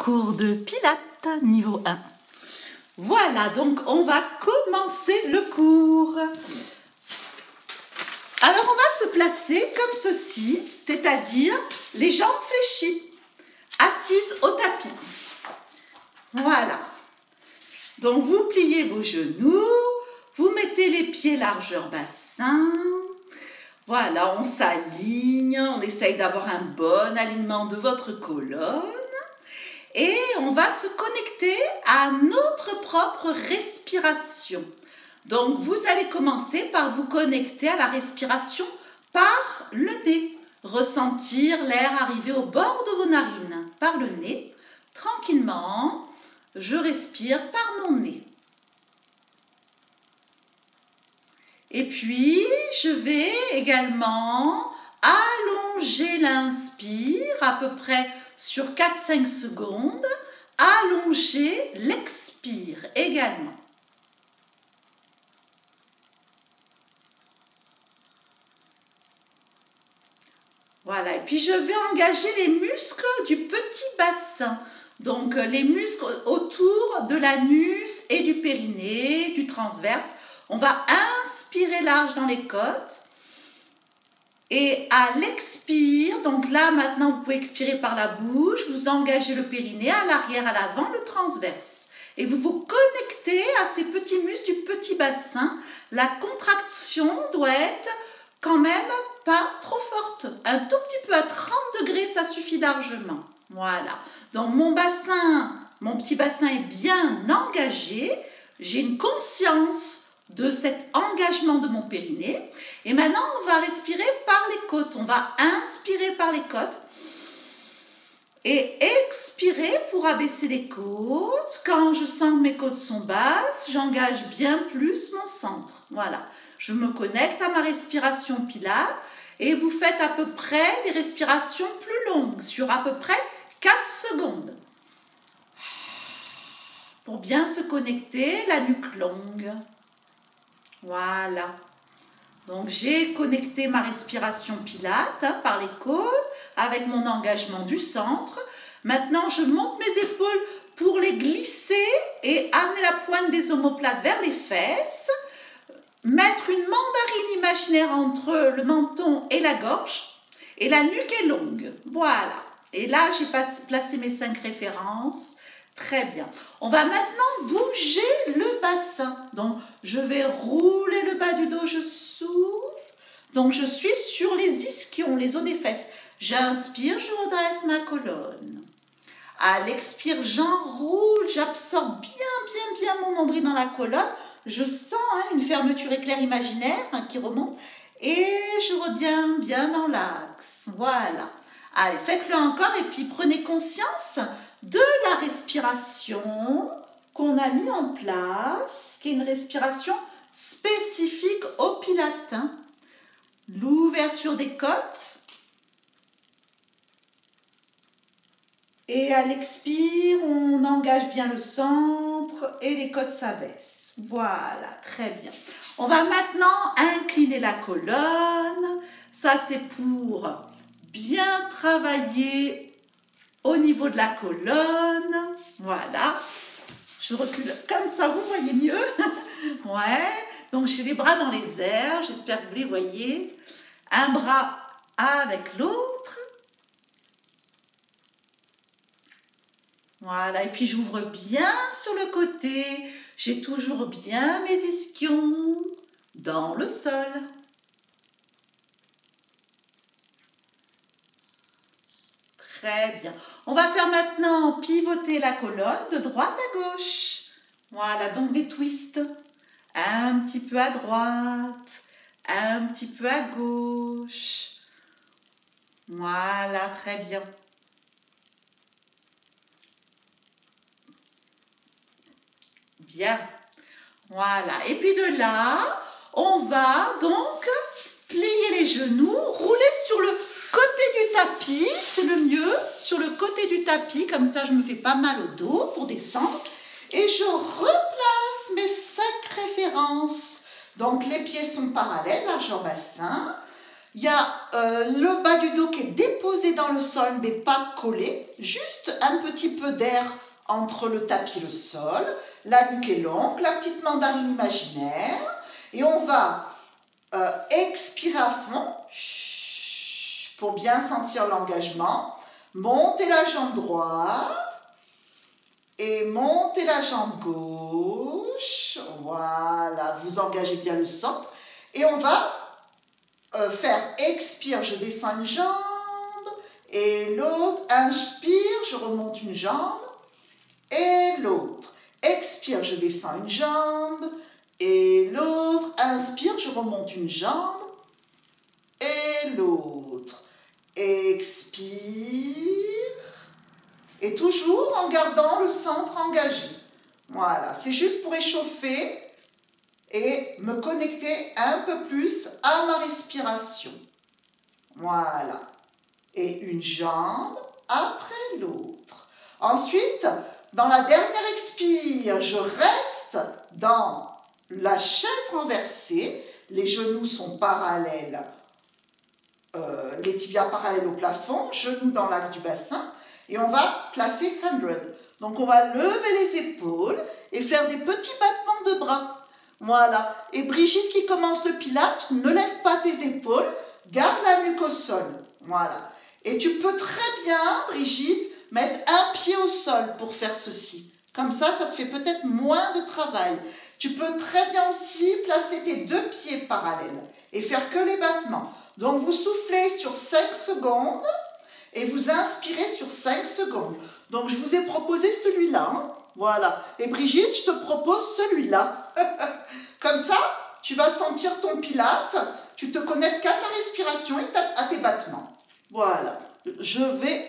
Cours de Pilates niveau 1. Voilà, donc on va commencer le cours. Alors on va se placer comme ceci, c'est-à-dire les jambes fléchies, assises au tapis. Voilà. Donc vous pliez vos genoux, vous mettez les pieds largeur bassin. Voilà, on s'aligne, on essaye d'avoir un bon alignement de votre colonne. Et on va se connecter à notre propre respiration. Donc, vous allez commencer par vous connecter à la respiration par le nez. Ressentir l'air arriver au bord de vos narines par le nez. Tranquillement, je respire par mon nez. Et puis, je vais également allonger l'inspire à peu près sur 4-5 secondes, allonger l'expire également. Voilà, et puis je vais engager les muscles du petit bassin. Donc les muscles autour de l'anus et du périnée, du transverse. On va inspirer large dans les côtes. Et à l'expire, donc là maintenant vous pouvez expirer par la bouche, vous engagez le périnée à l'arrière, à l'avant, le transverse. Et vous vous connectez à ces petits muscles du petit bassin. La contraction doit être quand même pas trop forte. Un tout petit peu à 30 degrés, ça suffit largement. Voilà. Donc mon bassin, mon petit bassin est bien engagé. J'ai une conscience de cet engagement de mon périnée. Et maintenant, on va respirer par les côtes. On va inspirer par les côtes et expirer pour abaisser les côtes. Quand je sens que mes côtes sont basses, j'engage bien plus mon centre. Voilà. Je me connecte à ma respiration pilates et vous faites à peu près des respirations plus longues, sur à peu près 4 secondes. Pour bien se connecter, la nuque longue. Voilà. Donc j'ai connecté ma respiration pilates par les côtes avec mon engagement du centre. Maintenant je monte mes épaules pour les glisser et amener la pointe des omoplates vers les fesses. Mettre une mandarine imaginaire entre le menton et la gorge. Et la nuque est longue. Voilà. Et là j'ai placé mes 5 références. Très bien. On va maintenant bouger le bassin. Donc, je vais rouler le bas du dos, je souffle. Donc, je suis sur les ischions, les os des fesses. J'inspire, je redresse ma colonne. À l'expire, j'enroule, j'absorbe bien mon nombril dans la colonne. Je sens une fermeture éclair imaginaire qui remonte. Et je reviens bien dans l'axe. Voilà. Allez, faites-le encore et puis prenez conscience de la respiration qu'on a mis en place, qui est une respiration spécifique au pilates. L'ouverture des côtes. Et à l'expire, on engage bien le centre et les côtes s'abaissent. Voilà, très bien. On va maintenant incliner la colonne. Ça, c'est pour bien travailler au niveau de la colonne. Voilà. Je recule comme ça, vous voyez mieux. Ouais. Donc, j'ai les bras dans les airs. J'espère que vous les voyez. Un bras avec l'autre. Voilà. Et puis, j'ouvre bien sur le côté. J'ai toujours bien mes ischions dans le sol. Très bien. On va faire maintenant pivoter la colonne de droite à gauche. Voilà, donc des twists. Un petit peu à droite, un petit peu à gauche. Voilà, très bien. Bien. Voilà. Et puis de là, on va donc plier les genoux, rouler sur le côté du tapis, c'est le mieux, sur le côté du tapis, comme ça je me fais pas mal au dos pour descendre. Et je replace mes 5 références. Donc les pieds sont parallèles, largeur bassin. Il y a le bas du dos qui est déposé dans le sol, mais pas collé. Juste un petit peu d'air entre le tapis et le sol. La nuque est longue, la petite mandarine imaginaire. Et on va expirer à fond pour bien sentir l'engagement. Montez la jambe droite et montez la jambe gauche. Voilà, vous engagez bien le centre. Et on va faire expire, je descends une jambe. Et l'autre, inspire, je remonte une jambe. Et l'autre, expire, je descends une jambe. Et l'autre, inspire, je remonte une jambe. Et l'autre, expire. Et toujours en gardant le centre engagé. Voilà, c'est juste pour échauffer et me connecter un peu plus à ma respiration. Voilà. Et une jambe après l'autre. Ensuite, dans la dernière expire, je reste dans la chaise renversée. Les genoux sont parallèles, les tibias parallèles au plafond, genoux dans l'axe du bassin. Et on va placer 100. Donc on va lever les épaules et faire des petits battements de bras. Voilà. Et Brigitte qui commence le pilate, ne lève pas tes épaules, garde la nuque au sol. Voilà. Et tu peux très bien, Brigitte, mettre un pied au sol pour faire ceci. Comme ça te fait peut-être moins de travail. Tu peux très bien aussi placer tes deux pieds parallèles et faire que les battements. Donc vous soufflez sur 5 secondes et vous inspirez sur 5 secondes. Donc je vous ai proposé celui-là. Hein. Voilà. Et Brigitte, je te propose celui-là. Comme ça, tu vas sentir ton pilate, tu te connectes qu'à ta respiration et à tes battements. Voilà. Je vais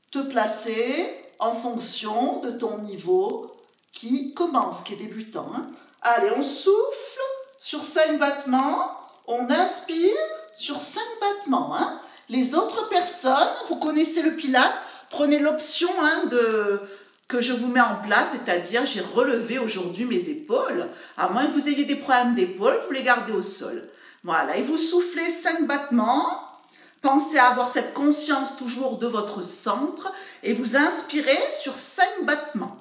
te placer en fonction de ton niveau qui commence, qui est débutant. Hein. Allez, on souffle sur 5 battements, on inspire sur 5 battements. Hein. Les autres personnes, vous connaissez le pilate, prenez l'option que je vous mets en place, c'est-à-dire j'ai relevé aujourd'hui mes épaules. À moins que vous ayez des problèmes d'épaule, vous les gardez au sol. Voilà, et vous soufflez 5 battements. Pensez à avoir cette conscience toujours de votre centre et vous inspirez sur 5 battements.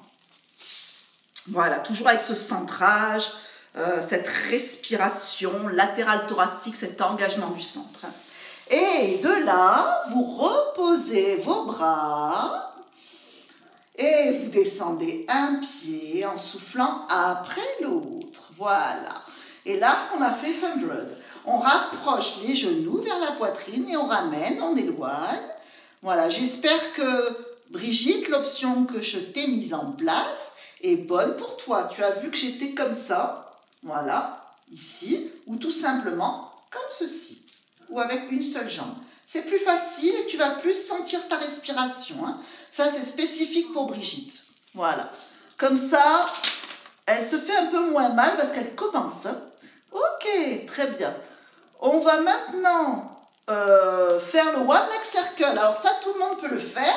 Voilà, toujours avec ce centrage, cette respiration latérale thoracique, cet engagement du centre. Et de là, vous reposez vos bras et vous descendez un pied en soufflant après l'autre. Voilà. Et là, on a fait 100. On rapproche les genoux vers la poitrine et on ramène, on éloigne. Voilà, j'espère que Brigitte, l'option que je t'ai mise en place est bonne pour toi. Tu as vu que j'étais comme ça, voilà, ici, ou tout simplement comme ceci, ou avec une seule jambe. C'est plus facile et tu vas plus sentir ta respiration. Hein. Ça, c'est spécifique pour Brigitte. Voilà. Comme ça, elle se fait un peu moins mal parce qu'elle commence. Hein. Ok, très bien. On va maintenant faire le One Leg Circle. Alors ça, tout le monde peut le faire.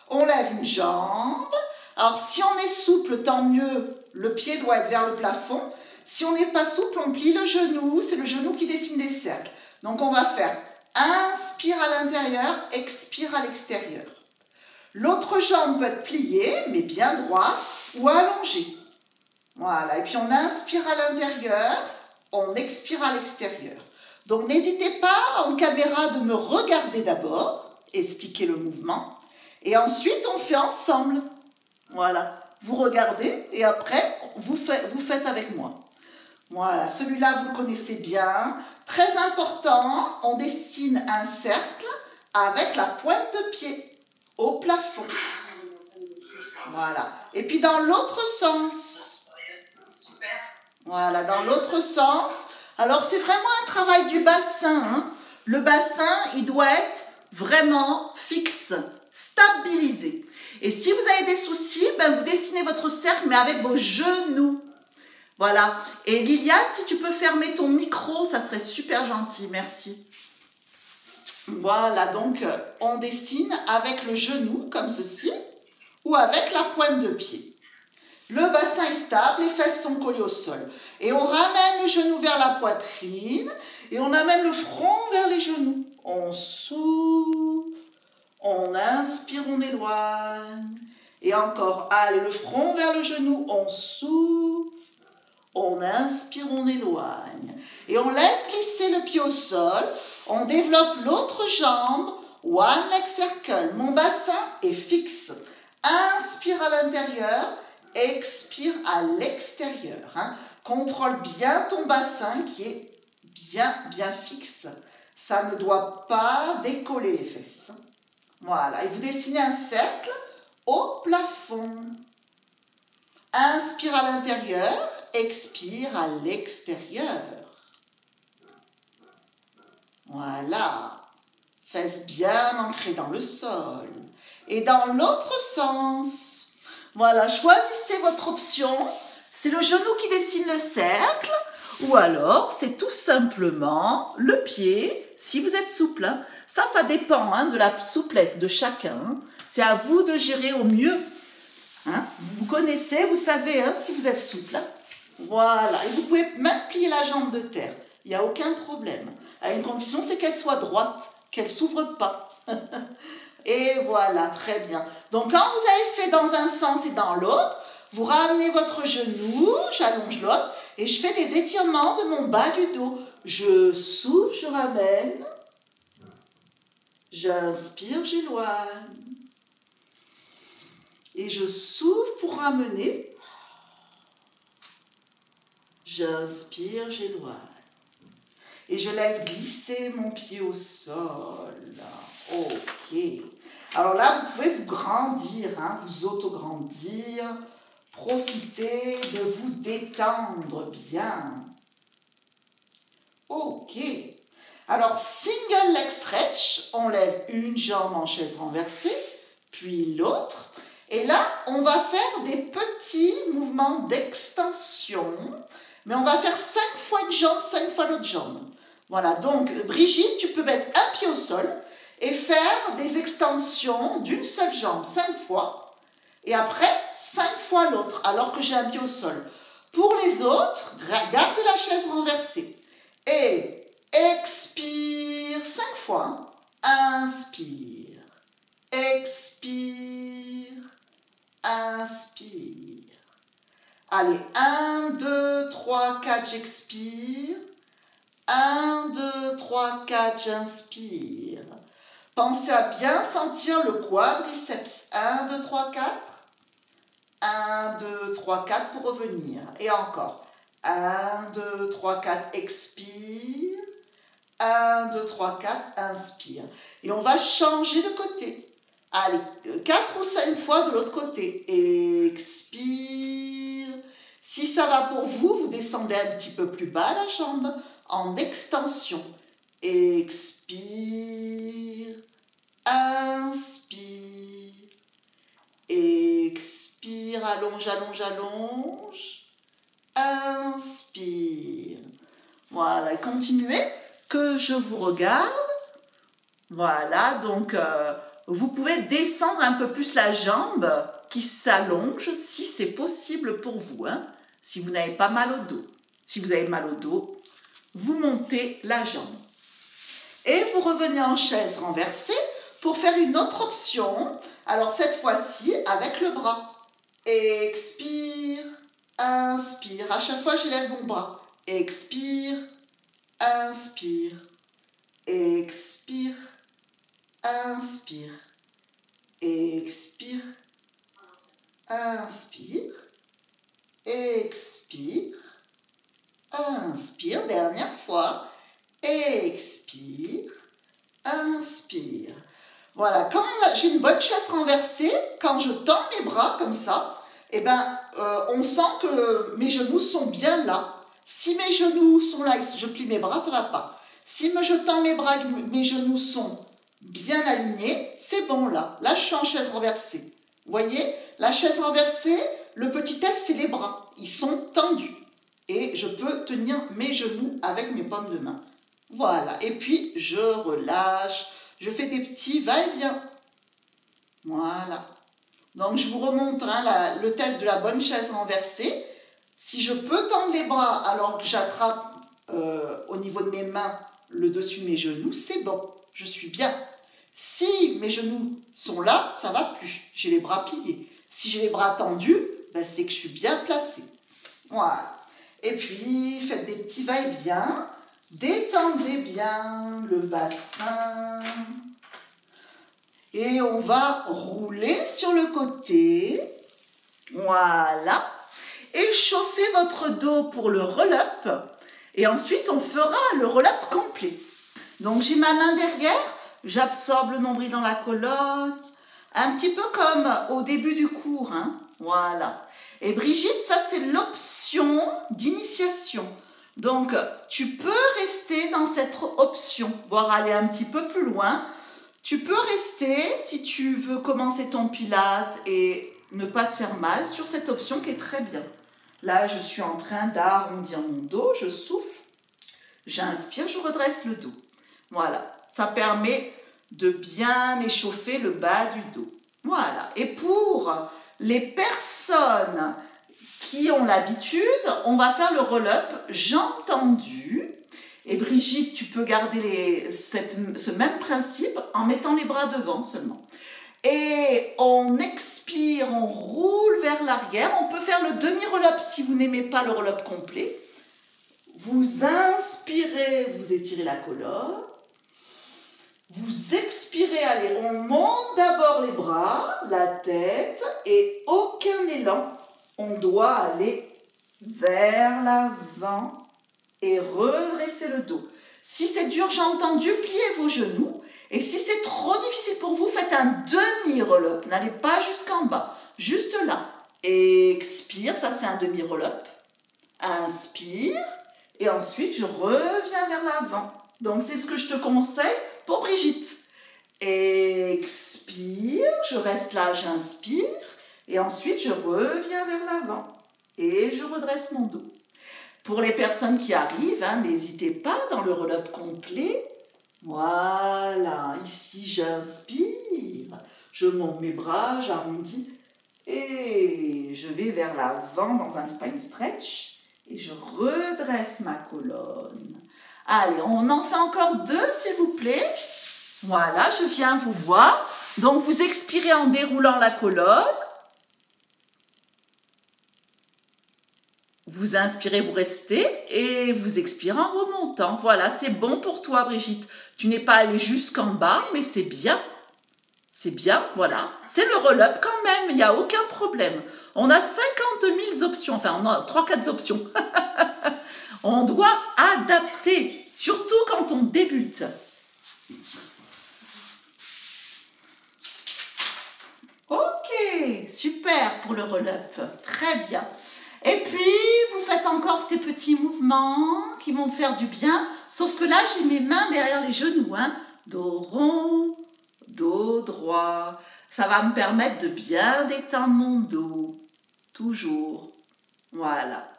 On lève une jambe. Alors si on est souple, tant mieux. Le pied doit être vers le plafond. Si on n'est pas souple, on plie le genou. C'est le genou qui dessine des cercles. Donc on va faire inspire à l'intérieur, expire à l'extérieur. L'autre jambe peut être pliée, mais bien droite ou allongée. Voilà. Et puis on inspire à l'intérieur, on expire à l'extérieur. Donc n'hésitez pas en caméra de me regarder d'abord, expliquer le mouvement, et ensuite on fait ensemble. Voilà, vous regardez et après vous faites avec moi. Voilà, celui-là vous le connaissez bien. Très important, on dessine un cercle avec la pointe de pied au plafond. Voilà, et puis dans l'autre sens. Voilà, dans l'autre sens. Alors, c'est vraiment un travail du bassin. Hein. Le bassin, il doit être vraiment fixe, stabilisé. Et si vous avez des soucis, ben vous dessinez votre cercle, mais avec vos genoux. Voilà. Et Liliane, si tu peux fermer ton micro, ça serait super gentil. Merci. Voilà, donc on dessine avec le genou, comme ceci, ou avec la pointe de pied. Le bassin est stable, les fesses sont collées au sol. Et on ramène le genou vers la poitrine et on amène le front vers les genoux. On souffle, on inspire, on éloigne. Et encore, allez, le front vers le genou, on souffle, on inspire, on éloigne. Et on laisse glisser le pied au sol, on développe l'autre jambe, one leg circle. Mon bassin est fixe. Inspire à l'intérieur, expire à l'extérieur. Contrôle bien ton bassin qui est bien fixe. Ça ne doit pas décoller les fesses. Voilà, et vous dessinez un cercle au plafond. Inspire à l'intérieur, expire à l'extérieur. Voilà, fesses bien ancrées dans le sol. Et dans l'autre sens, voilà, choisissez votre option. C'est le genou qui dessine le cercle, ou alors c'est tout simplement le pied, si vous êtes souple. Ça dépend de la souplesse de chacun. C'est à vous de gérer au mieux. Vous connaissez, vous savez si vous êtes souple. Voilà, et vous pouvez même plier la jambe de terre. Il n'y a aucun problème. À une condition, c'est qu'elle soit droite, qu'elle ne s'ouvre pas. Et voilà, très bien. Donc, quand vous avez fait dans un sens et dans l'autre, vous ramenez votre genou, j'allonge l'autre, et je fais des étirements de mon bas du dos. Je souffle, je ramène. J'inspire, j'éloigne. Et je souffle pour ramener. J'inspire, j'éloigne. Et je laisse glisser mon pied au sol. Ok. Alors là, vous pouvez vous grandir, vous auto-grandir. Profitez de vous détendre bien. Ok. Alors, single leg stretch. On lève une jambe en chaise renversée, puis l'autre. Et là, on va faire des petits mouvements d'extension. Mais on va faire 5 fois une jambe, 5 fois l'autre jambe. Voilà, donc Brigitte, tu peux mettre un pied au sol et faire des extensions d'une seule jambe 5 fois. Et après, 5 fois l'autre, alors que j'ai un pied au sol. Pour les autres, gardez la chaise renversée. Et expire 5 fois. Inspire. Expire. Inspire. Allez, 1, 2, 3, 4, j'expire. 1, 2, 3, 4, j'inspire. Pensez à bien sentir le quadriceps. 1, 2, 3, 4. 1, 2, 3, 4 pour revenir. Et encore. 1, 2, 3, 4, expire. 1, 2, 3, 4, inspire. Et on va changer de côté. Allez, 4 ou 5 fois de l'autre côté. Expire. Si ça va pour vous, vous descendez un petit peu plus bas la jambe en extension. Expire. Inspire. Expire. Allonge, allonge, allonge. Inspire. Voilà, continuez. Que je vous regarde. Voilà, donc vous pouvez descendre un peu plus la jambe qui s'allonge si c'est possible pour vous, si vous n'avez pas mal au dos. Si vous avez mal au dos, vous montez la jambe. Et vous revenez en chaise renversée pour faire une autre option. Alors cette fois-ci avec le bras. Expire, inspire. À chaque fois, j'élève mon bras. Expire, inspire. Expire, inspire. Expire, inspire. Expire, inspire. Dernière fois. Expire, inspire. Voilà, quand j'ai une bonne chaise renversée, quand je tends mes bras comme ça, on sent que mes genoux sont bien là. Si mes genoux sont là et je plie mes bras, ça ne va pas. Si je tends mes bras et mes genoux sont bien alignés, c'est bon là. Là, je suis en chaise renversée. Vous voyez, la chaise renversée, le petit S, c'est les bras. Ils sont tendus. Et je peux tenir mes genoux avec mes paumes de main. Voilà. Et puis, je relâche. Je fais des petits va-et-vient. Voilà. Donc, je vous remontre le test de la bonne chaise renversée. Si je peux tendre les bras alors que j'attrape au niveau de mes mains le dessus de mes genoux, c'est bon, je suis bien. Si mes genoux sont là, ça ne va plus, j'ai les bras pliés. Si j'ai les bras tendus, ben, c'est que je suis bien placée. Voilà. Et puis, faites des petits va-et-vient, détendez bien le bassin. Et on va rouler sur le côté. Voilà. Échauffez votre dos pour le roll-up. Et ensuite, on fera le roll-up complet. Donc, j'ai ma main derrière. J'absorbe le nombril dans la colonne. Un petit peu comme au début du cours. Hein. Voilà. Et Brigitte, ça, c'est l'option d'initiation. Donc, tu peux rester dans cette option, voire aller un petit peu plus loin. Tu peux rester, si tu veux commencer ton pilate et ne pas te faire mal, sur cette option qui est très bien. Là, je suis en train d'arrondir mon dos, je souffle, j'inspire, je redresse le dos. Voilà, ça permet de bien échauffer le bas du dos. Voilà, et pour les personnes qui ont l'habitude, on va faire le roll-up jambes tendues. Et Brigitte, tu peux garder ce même principe en mettant les bras devant seulement. Et on expire, on roule vers l'arrière. On peut faire le demi-roll-up si vous n'aimez pas le roll-up complet. Vous inspirez, vous étirez la colonne. Vous expirez, allez, on monte d'abord les bras, la tête et aucun élan. On doit aller vers l'avant et redresser le dos. Si c'est dur, j'ai entendu, pliez vos genoux. Et si c'est trop difficile pour vous, faites un demi-roll-up. N'allez pas jusqu'en bas, juste là. Expire, ça c'est un demi-roll-up. Inspire. Et ensuite, je reviens vers l'avant. Donc, c'est ce que je te conseille pour Brigitte. Expire, je reste là, j'inspire. Et ensuite, je reviens vers l'avant. Et je redresse mon dos. Pour les personnes qui arrivent, hein, n'hésitez pas dans le roll-up complet. Voilà, ici j'inspire, je monte mes bras, j'arrondis et je vais vers l'avant dans un spine stretch et je redresse ma colonne. Allez, on en fait encore 2 s'il vous plaît. Voilà, je viens vous voir. Donc vous expirez en déroulant la colonne. Vous inspirez, vous restez et vous expirez en remontant. Voilà, c'est bon pour toi, Brigitte. Tu n'es pas allée jusqu'en bas, mais c'est bien. C'est bien, voilà. C'est le roll-up quand même, il n'y a aucun problème. On a 50 000 options, enfin, on a 3-4 options. On doit adapter, surtout quand on débute. Ok, super pour le roll-up. Très bien. Et puis, vous faites encore ces petits mouvements qui vont faire du bien. Sauf que là, j'ai mes mains derrière les genoux. Hein. Dos rond, dos droit. Ça va me permettre de bien détendre mon dos. Toujours. Voilà.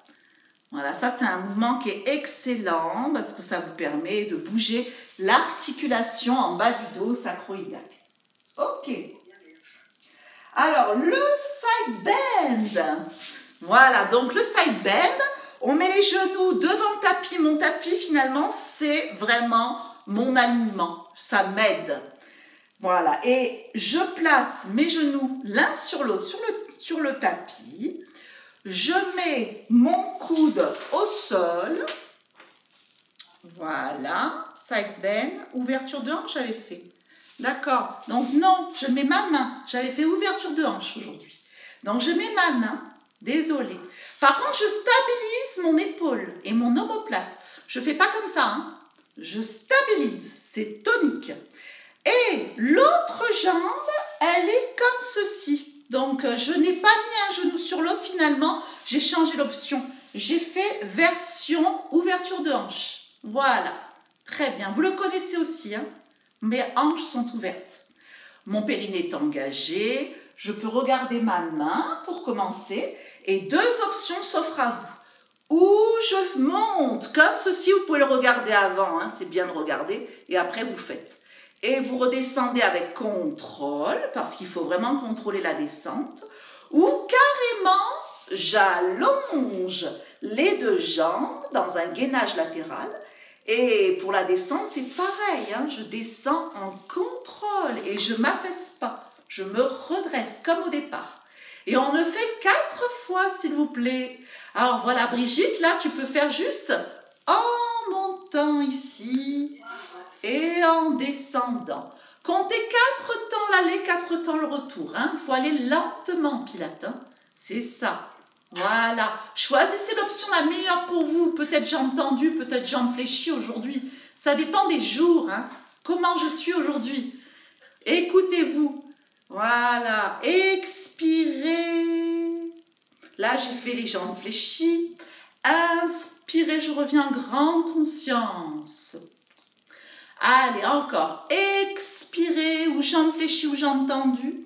Voilà, ça c'est un mouvement qui est excellent parce que ça vous permet de bouger l'articulation en bas du dos sacro-iliaque. Ok. Alors, le side bend. Voilà, donc le side bend, on met les genoux devant le tapis. Mon tapis, finalement, c'est vraiment mon alignement. Ça m'aide. Voilà, et je place mes genoux l'un sur l'autre sur le tapis. Je mets mon coude au sol. Voilà, side bend, ouverture de hanche, j'avais fait. D'accord, donc non, je mets ma main. J'avais fait ouverture de hanche aujourd'hui. Donc je mets ma main. Désolée. Par contre, je stabilise mon épaule et mon omoplate. Je ne fais pas comme ça. Hein. Je stabilise. C'est tonique. Et l'autre jambe, elle est comme ceci. Donc, je n'ai pas mis un genou sur l'autre finalement. J'ai changé l'option. J'ai fait version ouverture de hanche. Voilà. Très bien. Vous le connaissez aussi. Hein. Mes hanches sont ouvertes. Mon périnée est engagé. Je peux regarder ma main pour commencer. Et 2 options s'offrent à vous. Ou je monte comme ceci, vous pouvez le regarder avant, hein, c'est bien de regarder, et après vous faites. Et vous redescendez avec contrôle, parce qu'il faut vraiment contrôler la descente. Ou carrément, j'allonge les deux jambes dans un gainage latéral. Et pour la descente, c'est pareil, hein, je descends en contrôle et je ne m'affaisse pas. Je me redresse comme au départ. Et on le fait 4 fois, s'il vous plaît. Alors voilà, Brigitte, là, tu peux faire juste en montant ici et en descendant. Comptez 4 temps l'aller, 4 temps le retour. Hein. Il faut aller lentement, Pilates. Hein. C'est ça. Voilà. Choisissez l'option la meilleure pour vous. Peut-être jambes tendues, peut-être jambes fléchies aujourd'hui. Ça dépend des jours. Hein. Comment je suis aujourd'hui. Écoutez-vous. Voilà. Expirez. Là, j'ai fait les jambes fléchies. Inspirez, je reviens en grande conscience. Allez, encore. Expirez, ou jambes fléchies ou jambes tendues.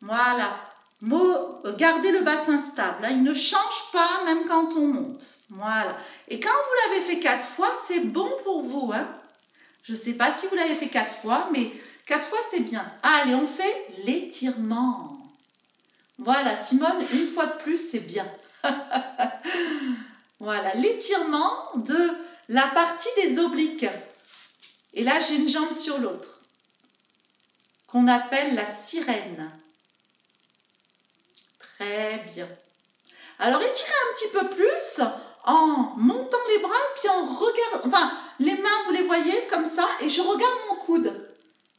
Voilà. Gardez le bassin stable. Hein. Il ne change pas même quand on monte. Voilà. Et quand vous l'avez fait 4 fois, c'est bon pour vous. Hein. Je ne sais pas si vous l'avez fait 4 fois, mais 4 fois, c'est bien. Allez, on fait l'étirement. Voilà, Simone, une fois de plus, c'est bien. Voilà, l'étirement de la partie des obliques. Et là, j'ai une jambe sur l'autre, qu'on appelle la sirène. Très bien. Alors, étirez un petit peu plus en montant les bras et puis en regardant, enfin, les mains, vous les voyez comme ça, et je regarde mon coude.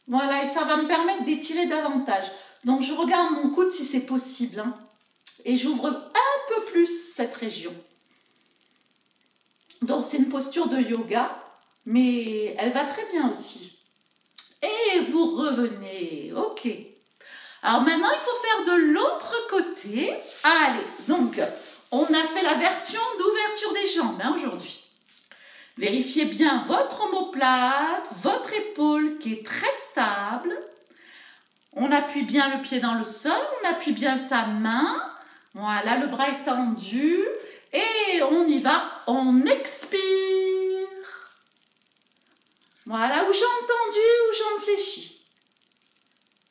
Voilà, et ça va me permettre d'étirer davantage. Donc, je regarde mon coude si c'est possible. Hein, et j'ouvre un peu plus cette région. Donc, c'est une posture de yoga, mais elle va très bien aussi. Et vous revenez. Ok. Alors maintenant, il faut faire de l'autre côté. Allez, donc, on a fait la version d'ouverture des jambes hein, aujourd'hui. Vérifiez bien votre omoplate, votre épaule qui est très stable. On appuie bien le pied dans le sol, on appuie bien sa main. Voilà, le bras est tendu. Et on y va, on expire. Voilà, ou jambes tendues ou jambes fléchies.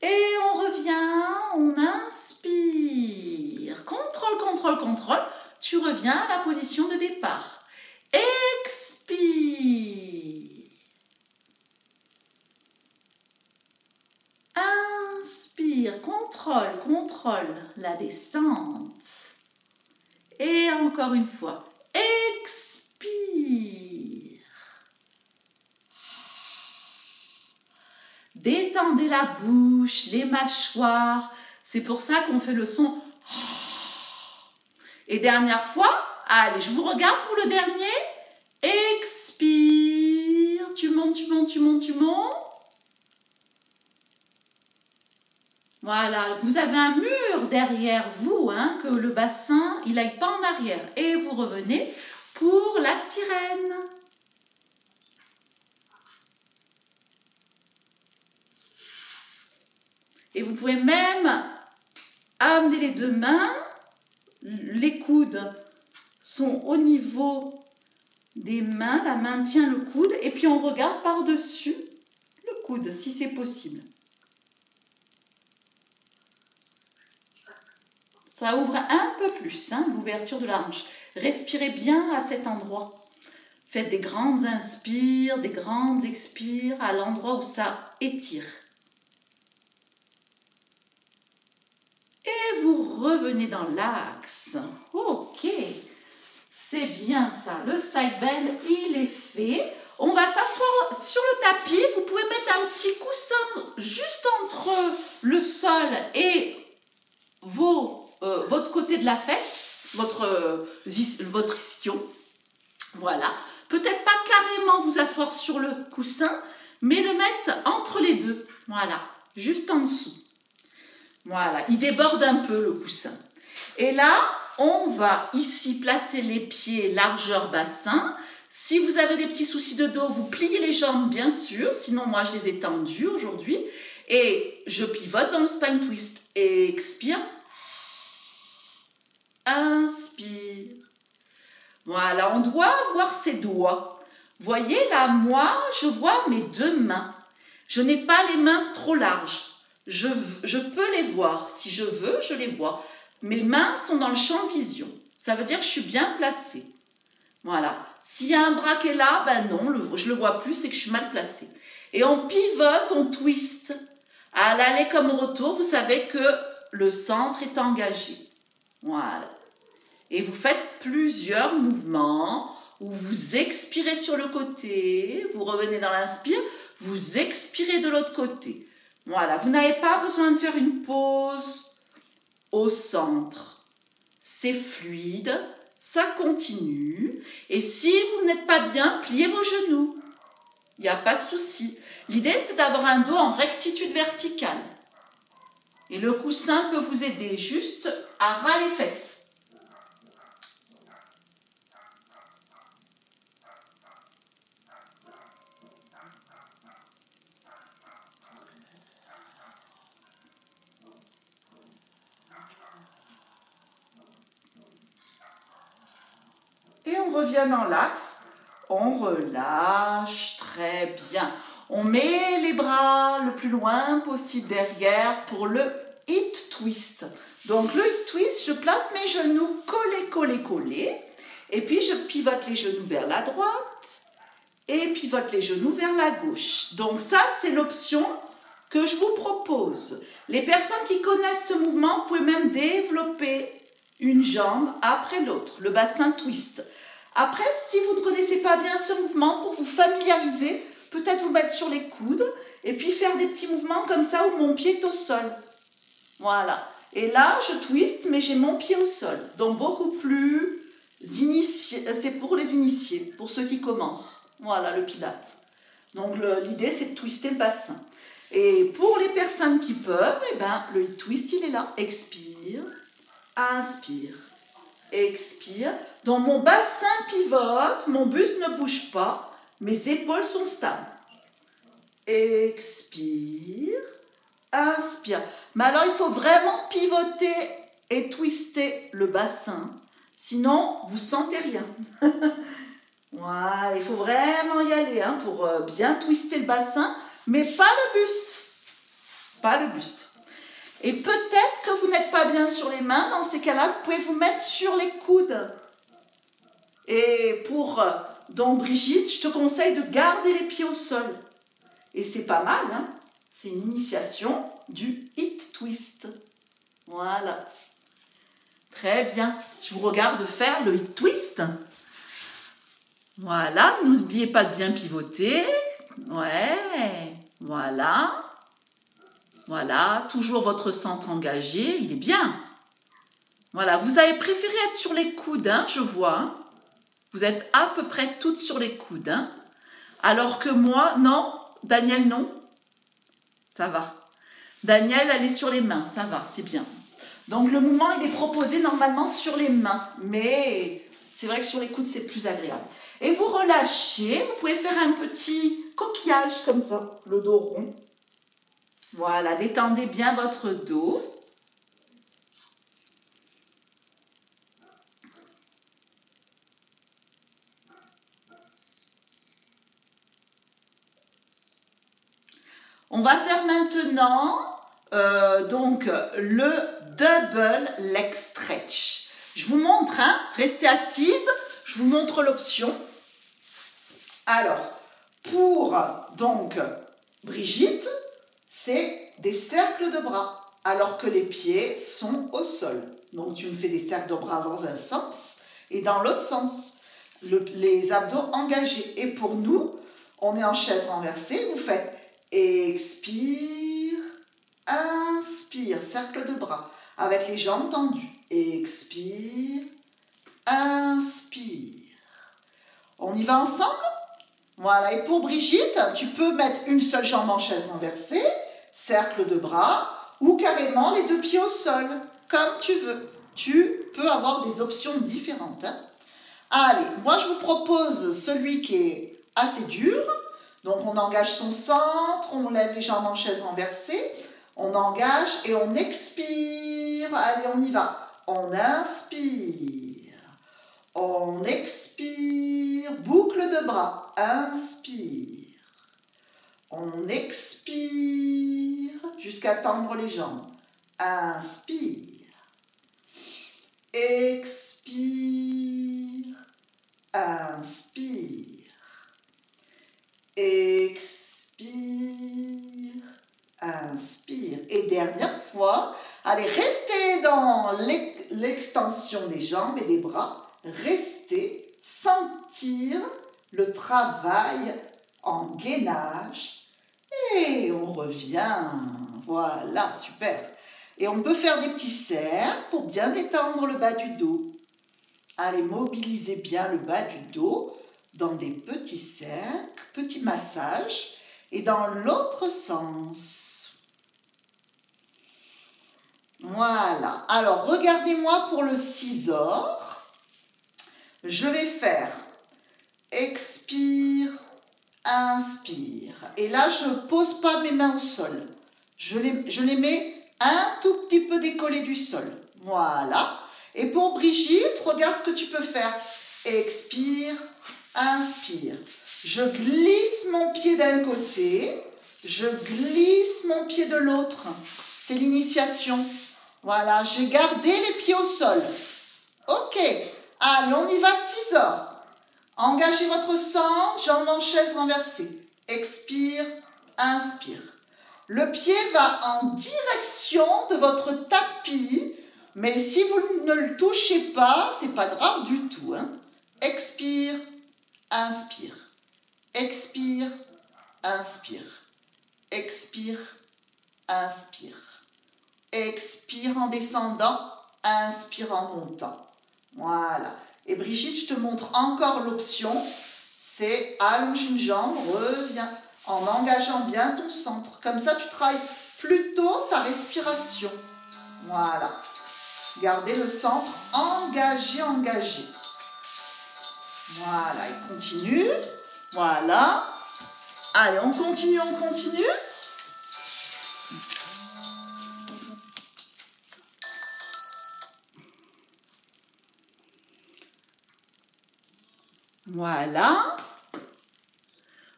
Et on revient, on inspire. Contrôle, contrôle, contrôle. Tu reviens à la position de départ. Expire. Inspire, contrôle, contrôle la descente. Et encore une fois, expire. Détendez la bouche, les mâchoires. C'est pour ça qu'on fait le son. Et dernière fois, allez, je vous regarde pour le dernier. Expire. Tu montes, tu montes, tu montes, tu montes. Voilà, vous avez un mur derrière vous, hein, que le bassin, il n'aille pas en arrière. Et vous revenez pour la sirène. Et vous pouvez même amener les deux mains. Les coudes sont au niveau des mains. La main tient le coude. Et puis on regarde par-dessus le coude, si c'est possible. Ça ouvre un peu plus, hein, l'ouverture de la hanche. Respirez bien à cet endroit. Faites des grandes inspires, des grandes expires à l'endroit où ça étire. Et vous revenez dans l'axe. Ok, c'est bien ça. Le side bend, il est fait. On va s'asseoir sur le tapis. Vous pouvez mettre un petit coussin juste entre le sol et votre côté de la fesse, votre ischion. Voilà. Peut-être pas carrément vous asseoir sur le coussin, mais le mettre entre les deux. Voilà, juste en dessous. Voilà, il déborde un peu le coussin. Et là, on va ici placer les pieds largeur bassin. Si vous avez des petits soucis de dos, vous pliez les jambes, bien sûr. Sinon, moi, je les ai tendues aujourd'hui. Et je pivote dans le spine twist. Expire. Inspire. Voilà, on doit avoir ses doigts Voyez là, moi, je vois mes deux mains. Je n'ai pas les mains trop larges. Je peux les voir. Si je veux, je les vois. Mes mains sont dans le champ de vision. Ça veut dire que je suis bien placée. Voilà. S'il y a un bras qui est là, ben non, je ne le vois plus, c'est que je suis mal placée. Et on pivote, on twist. À l'aller comme au retour, vous savez que le centre est engagé. Voilà. Et vous faites plusieurs mouvements où vous expirez sur le côté, vous revenez dans l'inspire, vous expirez de l'autre côté. Voilà, vous n'avez pas besoin de faire une pause au centre. C'est fluide, ça continue. Et si vous n'êtes pas bien, pliez vos genoux. Il n'y a pas de souci. L'idée, c'est d'avoir un dos en rectitude verticale. Et le coussin peut vous aider juste à ras les fesses. Et on revient dans l'axe, on relâche, très bien. On met les bras le plus loin possible derrière pour le hip twist. Donc le hip twist, je place mes genoux collés, collés, collés. Et puis je pivote les genoux vers la droite et pivote les genoux vers la gauche. Donc ça, c'est l'option que je vous propose. Les personnes qui connaissent ce mouvement, vous pouvez même développer une jambe après l'autre, le bassin twist. Après, si vous ne connaissez pas bien ce mouvement, pour vous familiariser, peut-être vous mettre sur les coudes et puis faire des petits mouvements comme ça où mon pied est au sol. Voilà. Et là, je twist, mais j'ai mon pied au sol. Donc beaucoup plus initié. C'est pour les initiés, pour ceux qui commencent. Voilà, le pilate. Donc l'idée, c'est de twister le bassin. Et pour les personnes qui peuvent, eh ben, le twist, il est là. Expire, inspire. Expire. Donc mon bassin pivote, mon buste ne bouge pas, mes épaules sont stables. Expire, inspire. Mais alors il faut vraiment pivoter et twister le bassin, sinon vous sentez rien. Voilà, il faut vraiment y aller hein, pour bien twister le bassin, mais pas le buste. Pas le buste. Et peut-être que vous n'êtes pas bien sur les mains, dans ces cas-là, vous pouvez vous mettre sur les coudes. Et pour donc Brigitte, je te conseille de garder les pieds au sol. Et c'est pas mal, hein? C'est une initiation du hip twist. Voilà. Très bien. Je vous regarde faire le hip twist. Voilà, n'oubliez pas de bien pivoter. Ouais, voilà. Voilà, toujours votre centre engagé, il est bien. Voilà, vous avez préféré être sur les coudes, hein, je vois. Hein. Vous êtes à peu près toutes sur les coudes. Hein. Alors que moi, non, Daniel, non. Ça va. Daniel, elle est sur les mains, ça va, c'est bien. Donc le mouvement, il est proposé normalement sur les mains, mais c'est vrai que sur les coudes, c'est plus agréable. Et vous relâchez, vous pouvez faire un petit coquillage comme ça, le dos rond. Voilà, détendez bien votre dos. On va faire maintenant donc le double leg stretch. Je vous montre, hein, restez assise, je vous montre l'option. Alors, pour donc Brigitte, c'est des cercles de bras, alors que les pieds sont au sol. Donc tu me fais des cercles de bras dans un sens et dans l'autre sens, les abdos engagés. Et pour nous, on est en chaise renversée, vous faites expire, inspire, cercle de bras, avec les jambes tendues. Expire, inspire. On y va ensemble? Voilà, et pour Brigitte, tu peux mettre une seule jambe en chaise renversée, cercle de bras, ou carrément les deux pieds au sol, comme tu veux. Tu peux avoir des options différentes. Hein. Allez, moi je vous propose celui qui est assez dur. Donc on engage son centre, on lève les jambes en chaise renversée, on engage et on expire. Allez, on y va. On inspire. On expire, boucle de bras, inspire. On expire jusqu'à tendre les jambes. Inspire. Expire. Inspire. Expire. Inspire. Et dernière fois, allez, restez dans l'extension des jambes et des bras. Restez, sentir le travail en gainage. Et on revient. Voilà, super. Et on peut faire des petits cercles pour bien détendre le bas du dos. Allez, mobilisez bien le bas du dos dans des petits cercles, petits massages. Et dans l'autre sens. Voilà. Alors, regardez-moi pour le scissor. Je vais faire expire, inspire. Et là, je ne pose pas mes mains au sol. Je les mets un tout petit peu décollées du sol. Voilà. Et pour Brigitte, regarde ce que tu peux faire. Expire, inspire. Je glisse mon pied d'un côté. Je glisse mon pied de l'autre. C'est l'initiation. Voilà, j'ai gardé les pieds au sol. Ok. Allez, on y va, scissor. Engagez votre centre, jambes en chaise renversée. Expire, inspire. Le pied va en direction de votre tapis, mais si vous ne le touchez pas, c'est pas grave du tout. Hein. Expire, inspire. Expire, inspire. Expire, inspire. Expire en descendant, inspire en montant. Voilà. Et Brigitte, je te montre encore l'option. C'est allonge une jambe, reviens, en engageant bien ton centre. Comme ça, tu travailles plutôt ta respiration. Voilà. Gardez le centre engagé, engagé. Voilà, et continue. Voilà. Allez, on continue, on continue. Voilà.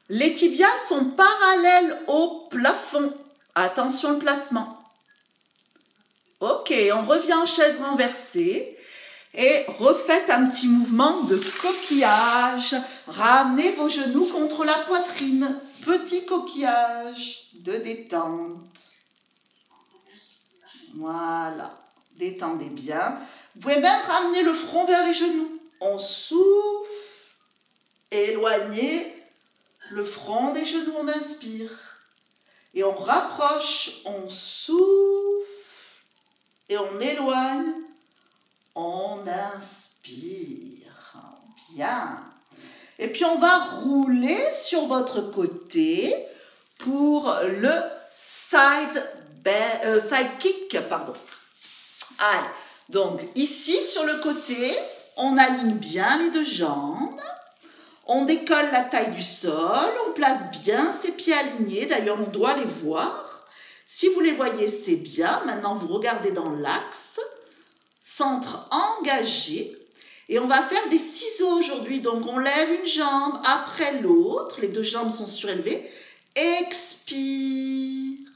Les tibias sont parallèles au plafond. Attention le placement. Ok, on revient en chaise renversée et refaites un petit mouvement de coquillage. Ramenez vos genoux contre la poitrine. Petit coquillage de détente. Voilà, détendez bien. Vous pouvez même ramener le front vers les genoux. On souffle, éloignez le front des genoux, on inspire. Et on rapproche, on souffle et on éloigne, on inspire. Bien. Et puis on va rouler sur votre côté pour le side kick. Allez, donc ici sur le côté, on aligne bien les deux jambes. On décolle la taille du sol, on place bien ses pieds alignés, d'ailleurs on doit les voir. Si vous les voyez, c'est bien. Maintenant, vous regardez dans l'axe, centre engagé. Et on va faire des ciseaux aujourd'hui. Donc, on lève une jambe après l'autre. Les deux jambes sont surélevées. Expire.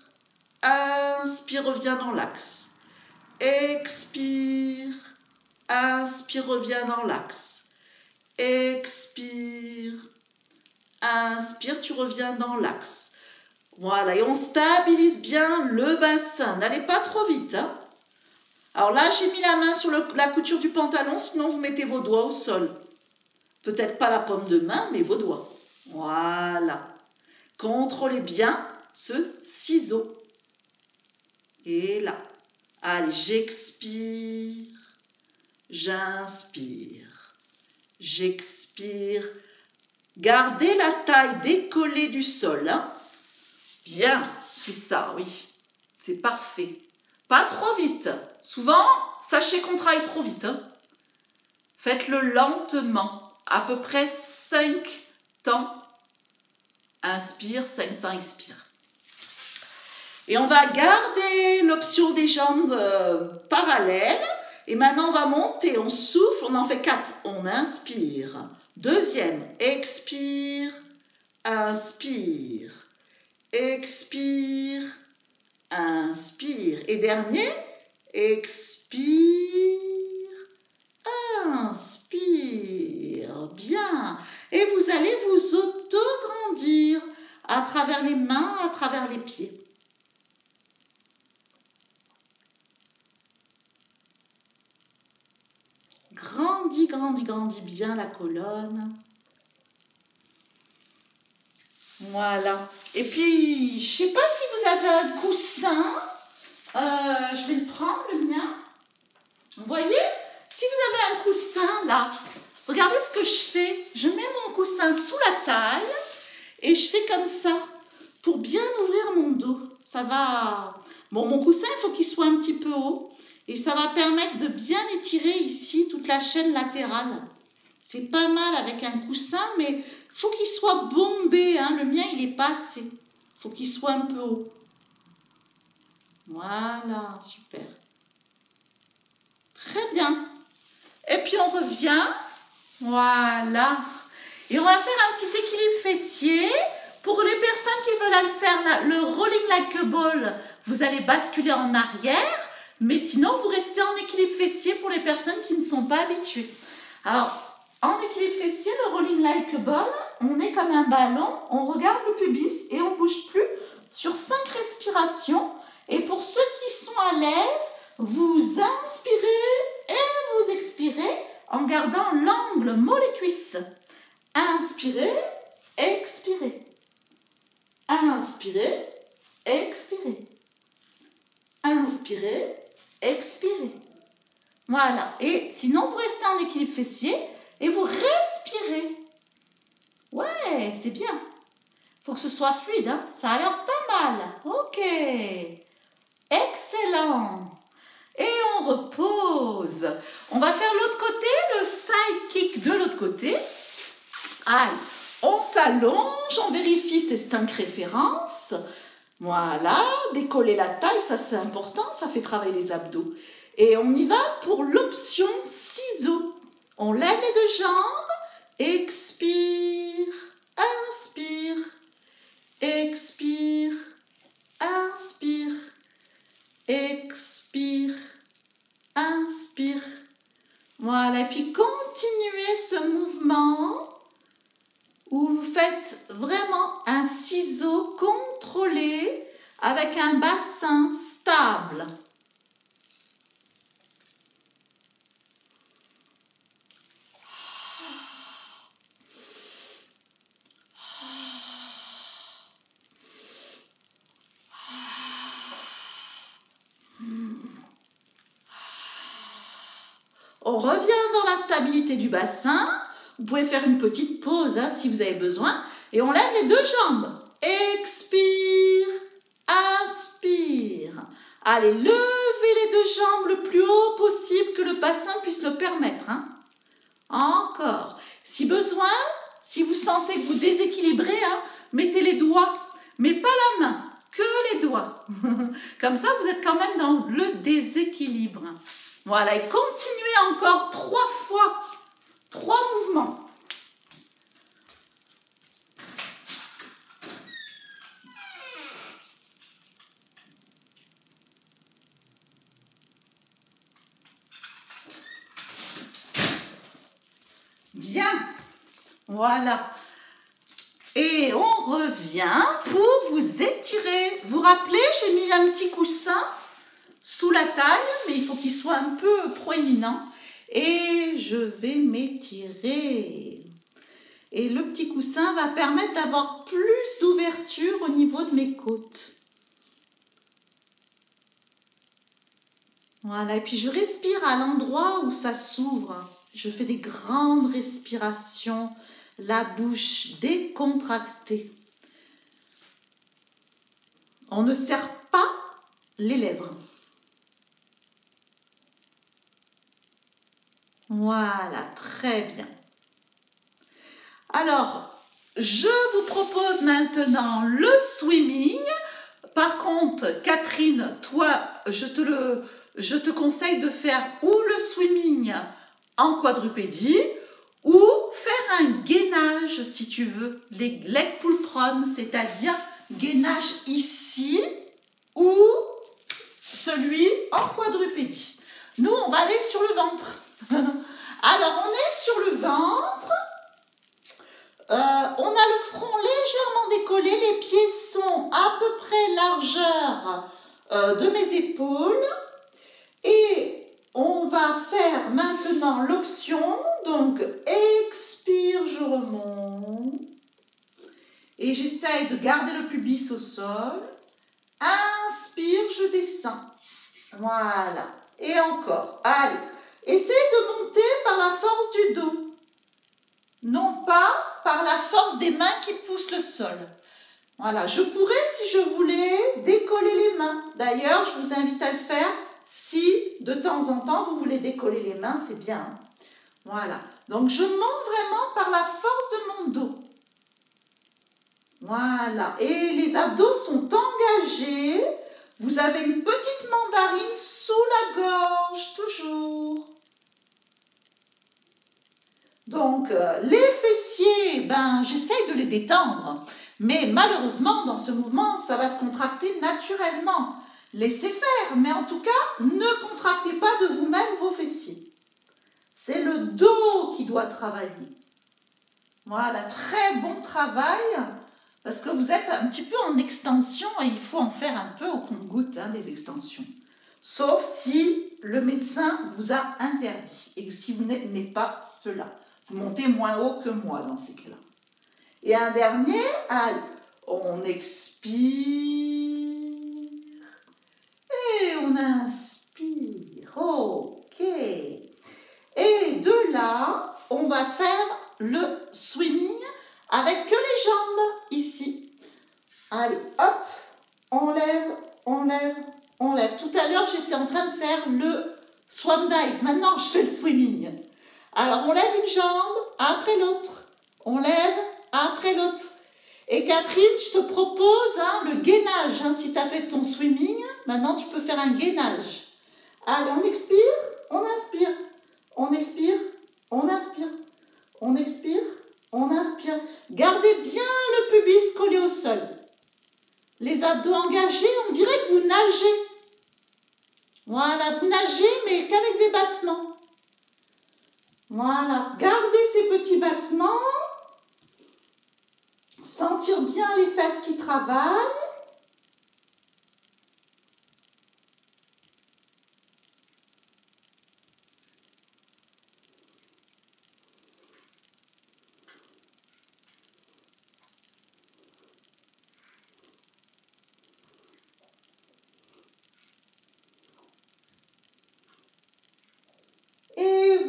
Inspire, reviens dans l'axe. Expire. Inspire, reviens dans l'axe. Expire, inspire, tu reviens dans l'axe. Voilà, et on stabilise bien le bassin. N'allez pas trop vite. Hein. Alors là, j'ai mis la main sur la couture du pantalon, sinon vous mettez vos doigts au sol. Peut-être pas la paume de main, mais vos doigts. Voilà. Contrôlez bien ce ciseau. Et là. Allez, j'expire, j'inspire. J'expire. Gardez la taille décollée du sol. Hein. Bien, c'est ça, oui. C'est parfait. Pas trop vite. Souvent, sachez qu'on travaille trop vite. Hein. Faites-le lentement. À peu près 5 temps. Inspire, 5 temps, expire. Et on va garder l'option des jambes parallèles. Et maintenant, on va monter, on souffle, on en fait 4. On inspire. Deuxième, expire, inspire, expire, inspire. Et dernier, expire, inspire. Bien. Et vous allez vous auto-grandir à travers les mains, à travers les pieds. Grandis, grandis, grandis bien la colonne. Voilà. Et puis, je ne sais pas si vous avez un coussin. Je vais le prendre, le mien. Vous voyez? Si vous avez un coussin, là, regardez ce que je fais. Je mets mon coussin sous la taille et je fais comme ça pour bien ouvrir mon dos. Ça va... Bon, mon coussin, il faut qu'il soit un petit peu haut. Et ça va permettre de bien étirer ici toute la chaîne latérale. C'est pas mal avec un coussin, mais il faut qu'il soit bombé. Hein. Le mien, il n'est pas assez. Il faut qu'il soit un peu haut. Voilà, super. Très bien. Et puis on revient. Voilà. Et on va faire un petit équilibre fessier. Pour les personnes qui veulent faire le rolling like a ball, vous allez basculer en arrière. Mais sinon, vous restez en équilibre fessier pour les personnes qui ne sont pas habituées. Alors, en équilibre fessier, le rolling like a ball, on est comme un ballon, on regarde le pubis et on ne bouge plus sur 5 respirations. Et pour ceux qui sont à l'aise, vous inspirez et vous expirez en gardant l'angle mollet-cuisse. Inspirez, expirez. Inspirez, expirez. Inspirez, expirez. Voilà. Et sinon, vous restez en équilibre fessier et vous respirez. Ouais, c'est bien. Il faut que ce soit fluide. Hein? Ça a l'air pas mal. Ok. Excellent. Et on repose. On va faire l'autre côté, le side kick de l'autre côté. Allez, on s'allonge, on vérifie ces 5 références. Voilà, décoller la taille, ça c'est important, ça fait travailler les abdos. Et on y va pour l'option ciseaux. On lève les 2 jambes, expire, inspire, expire, inspire, expire, inspire. Voilà, et puis continuez ce mouvement où vous faites vraiment un ciseau contrôlé avec un bassin stable. On revient dans la stabilité du bassin. Vous pouvez faire une petite pause hein, si vous avez besoin. Et on lève les 2 jambes. Expire, inspire. Allez, levez les 2 jambes le plus haut possible que le bassin puisse le permettre. Hein. Encore. Si besoin, si vous sentez que vous déséquilibrez, hein, mettez les doigts, mais pas la main, que les doigts. Comme ça, vous êtes quand même dans le déséquilibre. Voilà, et continuez encore 3 fois, 3 mouvements. Bien, voilà. Et on revient pour vous étirer. Vous vous rappelez, j'ai mis un petit coussin sous la taille, mais il faut qu'il soit un peu proéminent. Et je vais m'étirer. Et le petit coussin va permettre d'avoir plus d'ouverture au niveau de mes côtes. Voilà, et puis je respire à l'endroit où ça s'ouvre. Je fais des grandes respirations, la bouche décontractée. On ne serre pas les lèvres. Voilà, très bien. Alors, je vous propose maintenant le swimming. Par contre, Catherine, toi, je je te conseille de faire ou le swimming en quadrupédie ou faire un gainage si tu veux, les leg pull prone, c'est-à-dire gainage ici ou celui en quadrupédie. Nous, on va aller sur le ventre. Alors, on est sur le ventre. On a le front légèrement décollé. Les pieds sont à peu près largeur de mes épaules. Et on va faire maintenant l'option. Donc, expire, je remonte. Et j'essaye de garder le pubis au sol. Inspire, je descends. Voilà. Et encore. Allez. Essayez de monter par la force du dos. Non pas par la force des mains qui poussent le sol. Voilà. Je pourrais, si je voulais, décoller les mains. D'ailleurs, je vous invite à le faire. Si, de temps en temps, vous voulez décoller les mains, c'est bien. Voilà. Donc, je monte vraiment par la force de mon dos. Voilà. Et les abdos sont engagés. Vous avez une petite mandarine sous la gorge, toujours. Donc, les fessiers, j'essaye de les détendre. Mais malheureusement, dans ce mouvement, ça va se contracter naturellement. Laissez faire, mais en tout cas, ne contractez pas de vous-même vos fessiers. C'est le dos qui doit travailler. Voilà, très bon travail. Parce que vous êtes un petit peu en extension et il faut en faire un peu au compte-gouttes, des extensions. Sauf si le médecin vous a interdit et si vous n'aimez pas cela. Vous montez moins haut que moi dans ces cas-là. Et un dernier, allez, on expire et on inspire. Ok. Et de là, on va faire le swimming avec que les jambes ici. Allez, hop, on lève, on lève, on lève. Tout à l'heure, j'étais en train de faire le swan dive. Maintenant, je fais le swimming. Alors, on lève une jambe après l'autre. On lève après l'autre. Et Catherine, je te propose le gainage. Si tu as fait ton swimming, maintenant, tu peux faire un gainage. Allez, on expire, on inspire. On expire, on inspire. On expire. On inspire. Gardez bien le pubis collé au sol. Les abdos engagés, on dirait que vous nagez. Voilà, vous nagez, mais qu'avec des battements. Voilà, gardez ces petits battements. Sentir bien les fesses qui travaillent.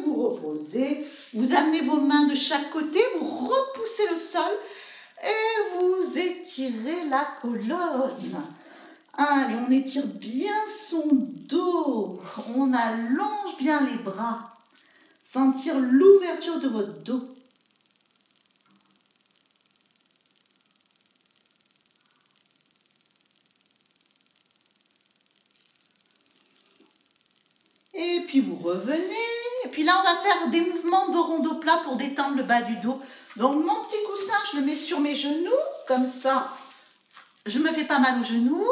Reposez, vous amenez vos mains de chaque côté, vous repoussez le sol et vous étirez la colonne. Allez, on étire bien son dos, on allonge bien les bras, sentir l'ouverture de votre dos. Et puis vous revenez. Et puis là, on va faire des mouvements de dos rond plat pour détendre le bas du dos. Donc, mon petit coussin, je le mets sur mes genoux, comme ça, je ne me fais pas mal aux genoux.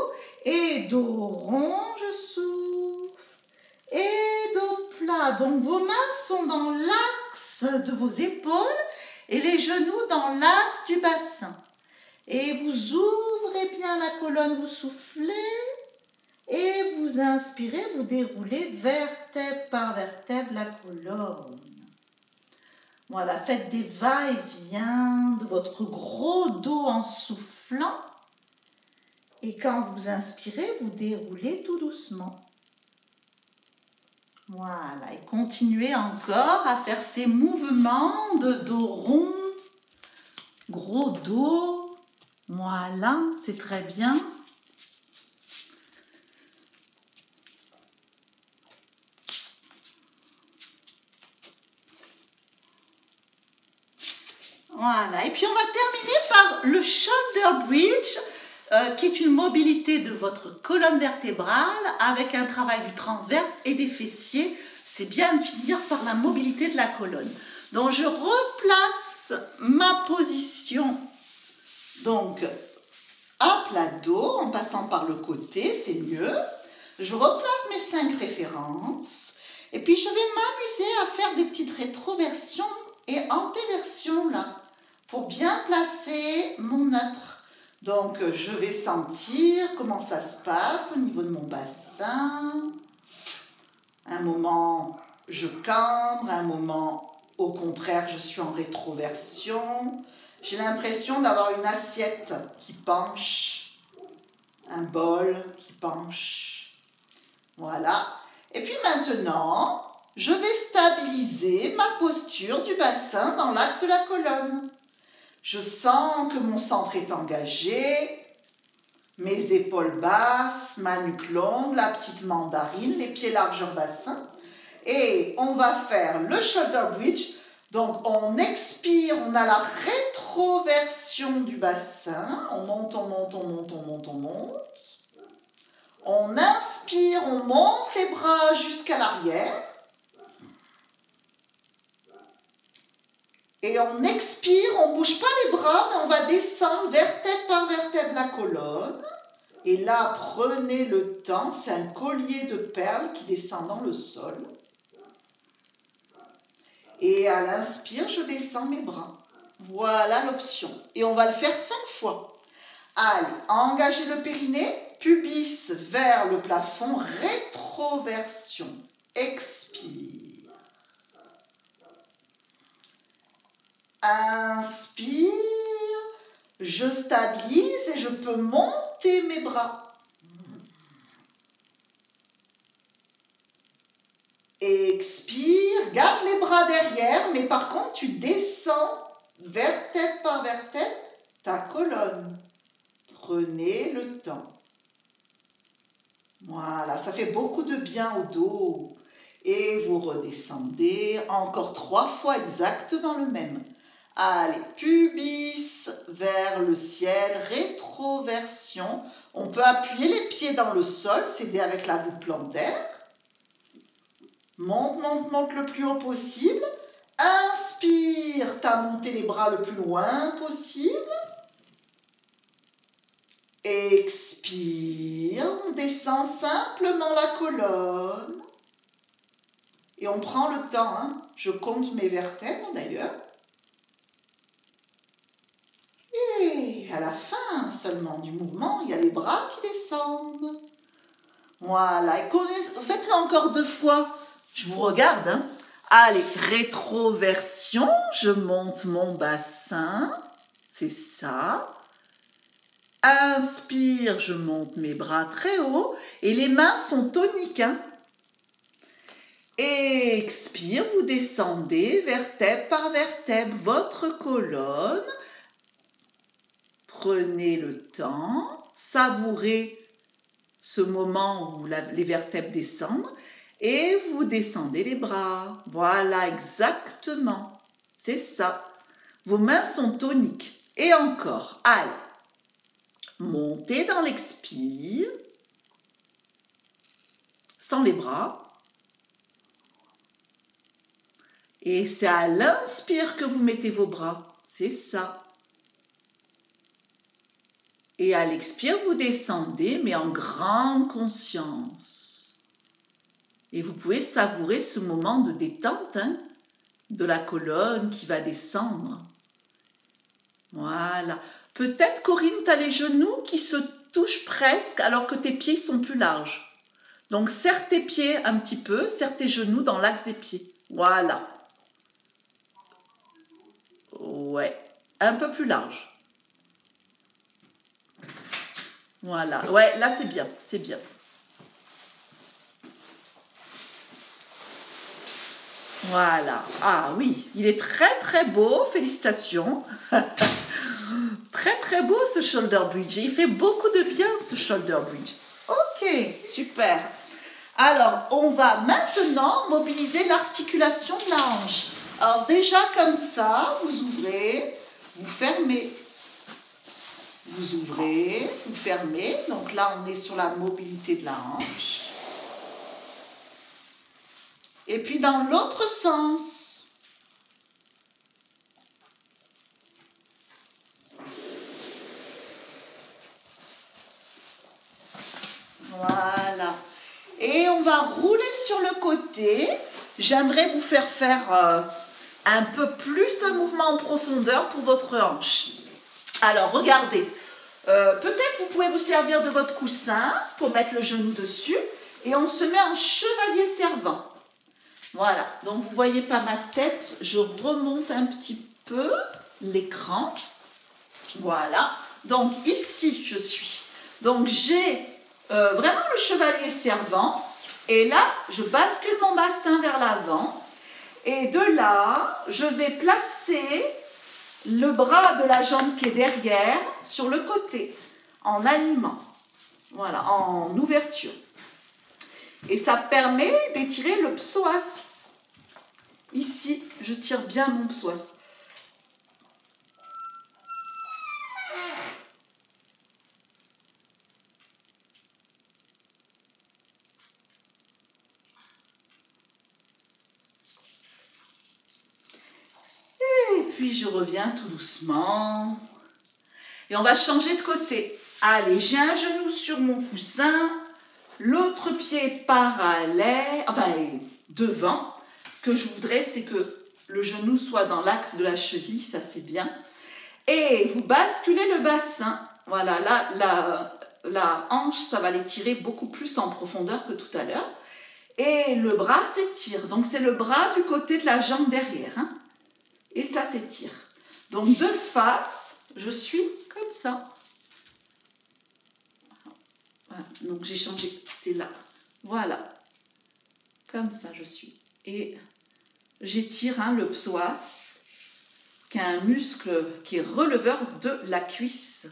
Et dos rond, je souffle. Et dos plat. Donc, vos mains sont dans l'axe de vos épaules et les genoux dans l'axe du bassin. Et vous ouvrez bien la colonne, vous soufflez. Et vous inspirez, vous déroulez vertèbre par vertèbre la colonne. Voilà, faites des va-et-vient de votre gros dos en soufflant. Et quand vous inspirez, vous déroulez tout doucement. Voilà, et continuez encore à faire ces mouvements de dos rond, gros dos. Voilà, c'est très bien. Voilà, et puis on va terminer par le shoulder bridge. qui est une mobilité de votre colonne vertébrale avec un travail du transverse et des fessiers. C'est bien de finir par la mobilité de la colonne. Donc, je replace ma position donc à plat dos en passant par le côté, c'est mieux. Je replace mes 5 références et puis je vais m'amuser à faire des petites rétroversions et antéversions là pour bien placer mon neutre. Donc, je vais sentir comment ça se passe au niveau de mon bassin. Un moment, je cambre, un moment, au contraire, je suis en rétroversion. J'ai l'impression d'avoir une assiette qui penche, un bol qui penche. Voilà. Et puis maintenant, je vais stabiliser ma posture du bassin dans l'axe de la colonne. Je sens que mon centre est engagé, mes épaules basses, ma nuque longue, la petite mandarine, les pieds largeur bassin. Et on va faire le shoulder bridge. Donc on expire, on a la rétroversion du bassin. On monte, on monte, on monte, on monte, on monte. On inspire, on monte les bras jusqu'à l'arrière. Et on expire, on ne bouge pas les bras, mais on va descendre vertèbre par vertèbre la colonne. Et là, prenez le temps, c'est un collier de perles qui descend dans le sol. Et à l'inspire, je descends mes bras. Voilà l'option. Et on va le faire 5 fois. Allez, engagez le périnée, pubis vers le plafond, rétroversion. Expire. Inspire. Je stabilise et je peux monter mes bras. Expire, garde les bras derrière, mais par contre, tu descends vertèbre par vertèbre ta colonne. Prenez le temps. Voilà, ça fait beaucoup de bien au dos. Et vous redescendez encore 3 fois exactement le même. Allez, pubis vers le ciel, rétroversion. On peut appuyer les pieds dans le sol, s'aider avec la voûte plantaire. Monte, monte, monte le plus haut possible. Inspire, t'as monté les bras le plus loin possible. Expire, on descend simplement la colonne. Et on prend le temps, hein. Je compte mes vertèbres d'ailleurs. Et à la fin seulement du mouvement, il y a les bras qui descendent. Voilà, et faites-le encore 2 fois. Je vous regarde, hein. Allez, rétroversion, je monte mon bassin, c'est ça. Inspire, je monte mes bras très haut et les mains sont toniques, hein. Expire, vous descendez vertèbre par vertèbre votre colonne. Prenez le temps, savourez ce moment où les vertèbres descendent et vous descendez les bras. Voilà, exactement. C'est ça. Vos mains sont toniques. Et encore, allez. Montez dans l'expire, sans les bras. Et c'est à l'inspire que vous mettez vos bras. C'est ça. Et à l'expire, vous descendez, mais en grande conscience. Et vous pouvez savourer ce moment de détente, hein, de la colonne qui va descendre. Voilà. Peut-être, Corinne, tu as les genoux qui se touchent presque alors que tes pieds sont plus larges. Donc, serre tes pieds un petit peu, serre tes genoux dans l'axe des pieds. Voilà. Ouais. Un peu plus large. Voilà, ouais, là c'est bien, c'est bien. Voilà, ah oui, il est très très beau, félicitations. Très très beau ce shoulder bridge, il fait beaucoup de bien ce shoulder bridge. Ok, super. Alors, on va maintenant mobiliser l'articulation de la hanche. Alors déjà comme ça, vous ouvrez, vous fermez. Vous ouvrez, vous fermez. Donc là, on est sur la mobilité de la hanche. Et puis dans l'autre sens. Voilà. Et on va rouler sur le côté. J'aimerais vous faire un peu plus un mouvement en profondeur pour votre hanche. Alors, regardez. Peut-être vous pouvez vous servir de votre coussin pour mettre le genou dessus. Et on se met en chevalier servant. Voilà. Donc, vous ne voyez pas ma tête. Je remonte un petit peu l'écran. Voilà. Donc, ici, je suis. Donc, j'ai vraiment le chevalier servant. Et là, je bascule mon bassin vers l'avant. Et de là, je vais placer le bras de la jambe qui est derrière sur le côté, en alignement. Voilà, en ouverture. Et ça permet d'étirer le psoas. Ici, je tire bien mon psoas. Et puis je reviens tout doucement. Et on va changer de côté. Allez, j'ai un genou sur mon coussin, l'autre pied parallèle, enfin devant. Ce que je voudrais, c'est que le genou soit dans l'axe de la cheville, ça c'est bien. Et vous basculez le bassin. Voilà, là, la hanche, ça va l'étirer beaucoup plus en profondeur que tout à l'heure. Et le bras s'étire. Donc c'est le bras du côté de la jambe derrière. Hein. Et ça s'étire. Donc de face, je suis comme ça. Voilà. Donc j'ai changé, c'est là. Voilà. Comme ça je suis. Et j'étire le psoas, qui est un muscle qui est releveur de la cuisse.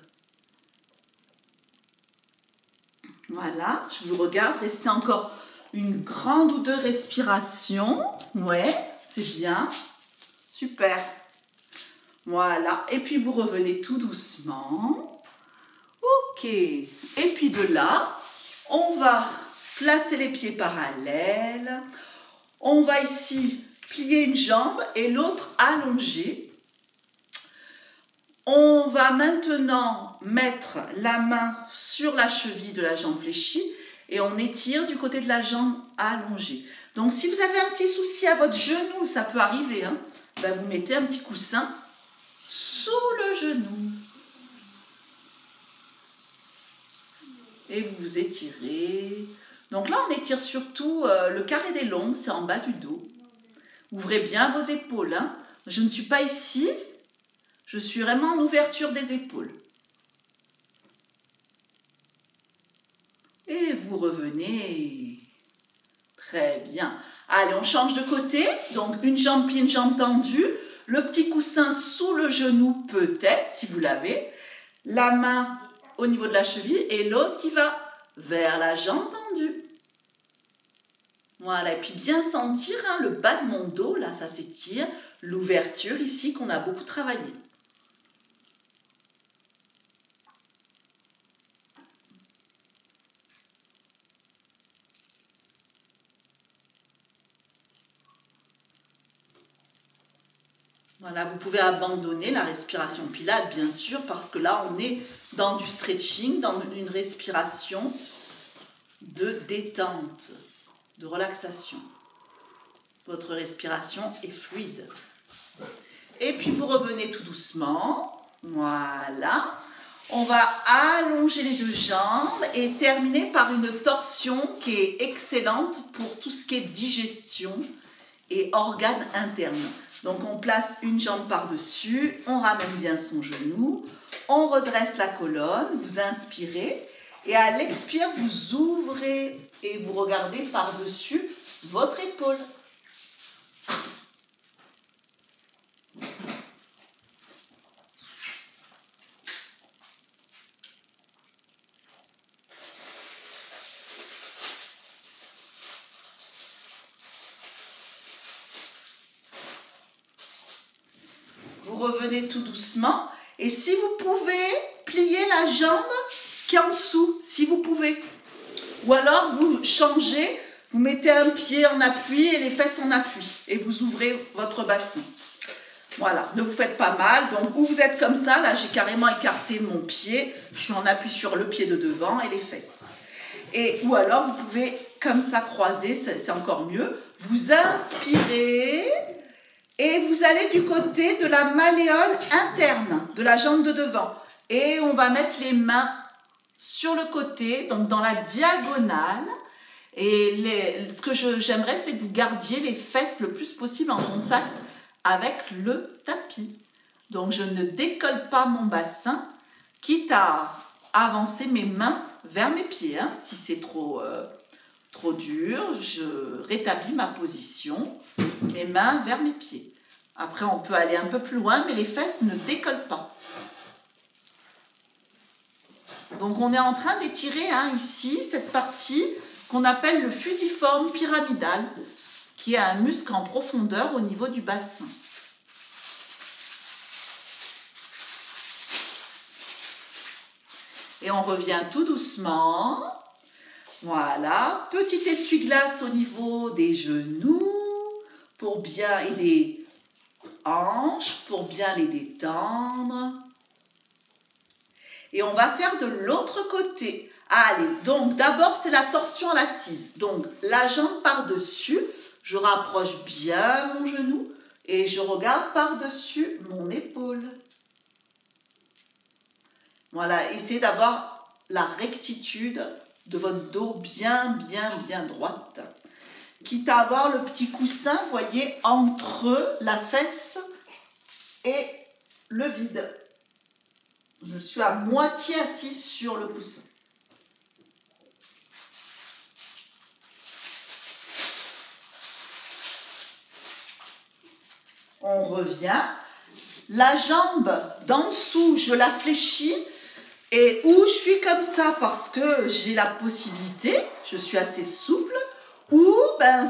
Voilà, je vous regarde, restez encore une grande ou deux respirations. Ouais, c'est bien. Super. Voilà, et puis vous revenez tout doucement. Ok, et puis de là, on va placer les pieds parallèles. On va ici plier une jambe et l'autre allonger. On va maintenant mettre la main sur la cheville de la jambe fléchie et on étire du côté de la jambe allongée. Donc si vous avez un petit souci à votre genou, ça peut arriver, hein, ben vous mettez un petit coussin sous le genou. Et vous vous étirez. Donc là, on étire surtout le carré des lombes, c'est en bas du dos. Ouvrez bien vos épaules. Hein. Je ne suis pas ici, je suis vraiment en ouverture des épaules. Et vous revenez. Très bien. Allez, on change de côté. Donc, une jambe pied, une jambe tendue. Le petit coussin sous le genou, peut-être, si vous l'avez. La main au niveau de la cheville et l'autre qui va vers la jambe tendue. Voilà, et puis bien sentir hein, le bas de mon dos, là, ça s'étire. L'ouverture ici qu'on a beaucoup travaillé. Voilà, vous pouvez abandonner la respiration Pilates, bien sûr, parce que là, on est dans du stretching, dans une respiration de détente, de relaxation. Votre respiration est fluide. Et puis, vous revenez tout doucement. Voilà. On va allonger les deux jambes et terminer par une torsion qui est excellente pour tout ce qui est digestion et organes internes. Donc, on place une jambe par-dessus, on ramène bien son genou, on redresse la colonne, vous inspirez et à l'expire, vous ouvrez et vous regardez par-dessus votre épaule. Vous revenez tout doucement et si vous pouvez, plier la jambe qui est en dessous, si vous pouvez. Ou alors, vous changez, vous mettez un pied en appui et les fesses en appui. Et vous ouvrez votre bassin. Voilà, ne vous faites pas mal. Donc, où vous êtes comme ça, là, j'ai carrément écarté mon pied. Je suis en appui sur le pied de devant et les fesses. Ou alors, vous pouvez comme ça croiser, c'est encore mieux. Vous inspirez et vous allez du côté de la malléole interne, de la jambe de devant. Et on va mettre les mains sur le côté, donc dans la diagonale. Et ce que j'aimerais, c'est que vous gardiez les fesses le plus possible en contact avec le tapis. Donc, je ne décolle pas mon bassin, quitte à avancer mes mains vers mes pieds. Hein. Si c'est trop dur, je rétablis ma position, mes mains vers mes pieds. Après, on peut aller un peu plus loin, mais les fesses ne décollent pas. Donc, on est en train d'étirer ici cette partie qu'on appelle le fusiforme pyramidal, qui est un muscle en profondeur au niveau du bassin. Et on revient tout doucement. Voilà, petit essuie-glace au niveau des genoux et des hanches pour bien les détendre. Et on va faire de l'autre côté. Allez, donc d'abord c'est la torsion à l'assise. Donc la jambe par-dessus, je rapproche bien mon genou et je regarde par-dessus mon épaule. Voilà, essayez d'avoir la rectitude de votre dos bien droite. Quitte à avoir le petit coussin, vous voyez, entre la fesse et le vide. Je suis à moitié assise sur le coussin. On revient. La jambe d'en dessous, je la fléchis. Et où je suis comme ça parce que j'ai la possibilité, je suis assez souple, ou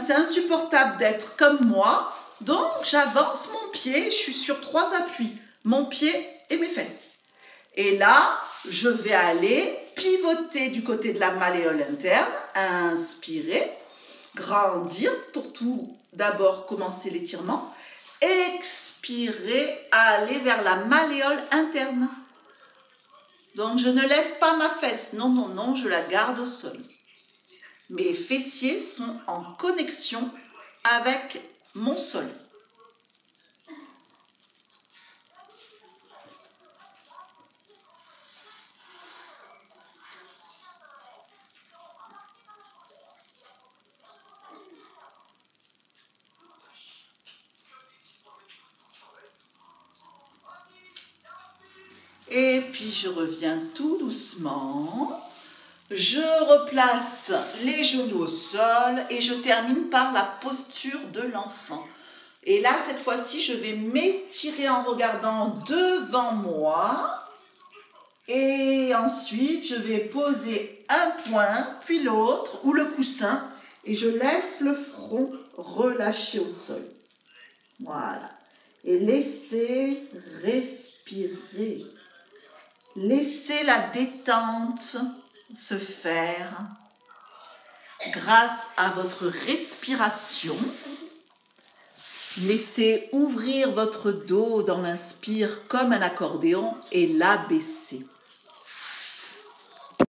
c'est insupportable d'être comme moi. Donc j'avance mon pied, je suis sur 3 appuis, mon pied et mes fesses. Et là, je vais aller pivoter du côté de la malléole interne, inspirer, grandir pour tout d'abord commencer l'étirement, expirer, aller vers la malléole interne. Donc je ne lève pas ma fesse, non, je la garde au sol. Mes fessiers sont en connexion avec mon sol. Et puis je reviens tout doucement, je replace les genoux au sol et je termine par la posture de l'enfant. Et là, cette fois-ci, je vais m'étirer en regardant devant moi. Et ensuite, je vais poser un point, puis l'autre, ou le coussin, et je laisse le front relâché au sol. Voilà. Et laissez respirer. Laissez la détente se faire grâce à votre respiration. Laissez ouvrir votre dos dans l'inspire comme un accordéon et l'abaisser.